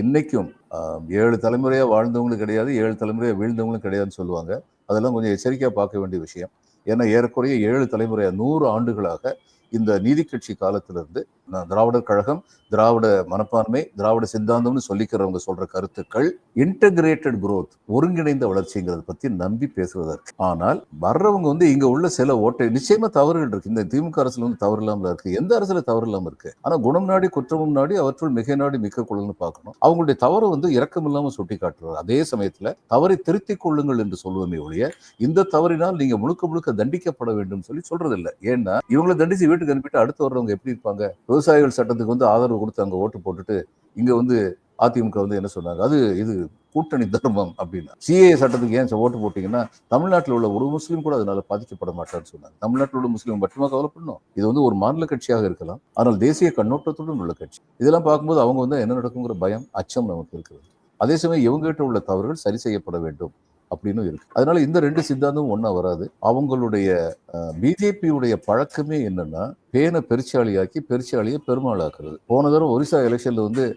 இன்னைக்கும் 7 தலைமுறையா வாழ்ந்தவங்களும் கிடையாது, 7 தலைமுறையா வீழ்ந்தவங்களும் கிடையாதுன்னு சொல்லுவாங்க. அதெல்லாம் கொஞ்சம் எச்சரிக்கையா பார்க்க வேண்டிய விஷயம். ஏன்னா ஏறக்குறைய 7 தலைமுறையா 100 ஆண்டுகளாக இந்த நீதி கட்சி காலத்திலிருந்து திராவிடர் கழகம், திராவிட மனப்பான்மை, திராவிட சித்தாந்தம்னு சொல்லிக்கிறவங்க சொல்ற கருத்துக்கள் இன்டகிரேட்டட் growth, ஒருங்கிணைந்த வளர்ச்சிங்கிறத பத்தி நம்பி பேசுவதற்கு. ஆனால் வர்றவங்க இங்க உள்ள சில ஓட்டை நிச்சயமா தவறுகள் இருக்கு. இந்த திமுக அரசுல தவறு இல்லாமல இருக்கு. எந்த அரசுல தவறு இல்லாம இருக்கு. ஆனா குணம் நாடி குற்றமும் நாடி அவற்றுள் மிகை நாடி மிக்க கொள்ளுன்னு பார்க்கணும். அவங்களுடைய தவறு இரக்கம் இல்லாம சுட்டி காட்டுறாரு. அதே சமயத்துல தவறை திருத்திக் கொள்ளுங்கள் என்று சொல்லுவோமே ஒழிய இந்த தவறினால் நீங்க முழுக்க முழுக்க தண்டிக்கப்பட வேண்டும் சொல்லி சொல்றது இல்லை. ஏன்னா இவங்களை தண்டிச்சு வீட்டுக்கு அனுப்பிட்டு அடுத்து வர்றவங்க எப்படி இருப்பாங்க? விவசாயிகள் சட்டத்துக்கு ஆதரவு கொடுத்து அங்க ஓட்டு போட்டுட்டு இங்க அதிமுக என்ன சொன்னாங்க, இது கூட்டணி தர்மம் அப்படின்னா. சிஏ சட்டத்துக்கு ஏன் ஓட்டு போட்டீங்கன்னா தமிழ்நாட்டில் உள்ள ஒரு முஸ்லீம் கூட அதனால பாதிக்கப்பட மாட்டான்னு சொன்னாங்க. தமிழ்நாட்டில் உள்ள முஸ்லீம் மட்டுமா கவலைப்படணும்? இது ஒரு மாநில கட்சியாக இருக்கலாம், ஆனால் தேசிய கண்ணோட்டத்துடன் உள்ள கட்சி. இதெல்லாம் பார்க்கும்போது அவங்க என்ன நடக்குங்கிற பயம், அச்சம் நமக்கு இருக்கிறது. அதே சமயம் இவங்ககிட்ட உள்ள தவறுகள் சரி செய்யப்பட வேண்டும் அப்படின்னு இருக்கு. அதனால இந்த 2 சித்தாந்தமும் ஒன்னா வராது. அவங்களுடைய பிஜேபியுடைய பழக்கமே என்னன்னா பேனை பெருச்சாளியாக்கி பெருச்சாலியை பெருமாளாக்குறது. போன தடவை ஒரிசா எலெக்ஷன்ல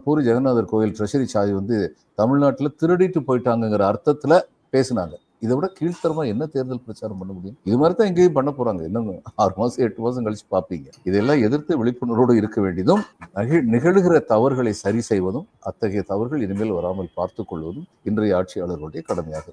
பூரி ஜெகநாதர் கோயில் ட்ரெஷரி சாவி தமிழ்நாட்டில் திருடிட்டு போயிட்டாங்கிற அர்த்தத்துல பேசினாங்க. இதை விட கீழ்த்தரமா என்ன தேர்தல் பிரச்சாரம் பண்ண முடியும்? இது மாதிரி தான் எங்கேயும் பண்ண போறாங்க. இன்னும் 6 மாசம் 8 மாசம் கழிச்சு பார்ப்பீங்க. இதெல்லாம் எதிர்த்து விழிப்புணர்வோடு இருக்க வேண்டியதும், நிகழ்கிற தவறுகளை சரி செய்வதும், அத்தகைய தவறுகள் இனிமேல் வராமல் பார்த்துக் கொள்வதும் இன்றைய ஆட்சியாளர்களுடைய கடமையாக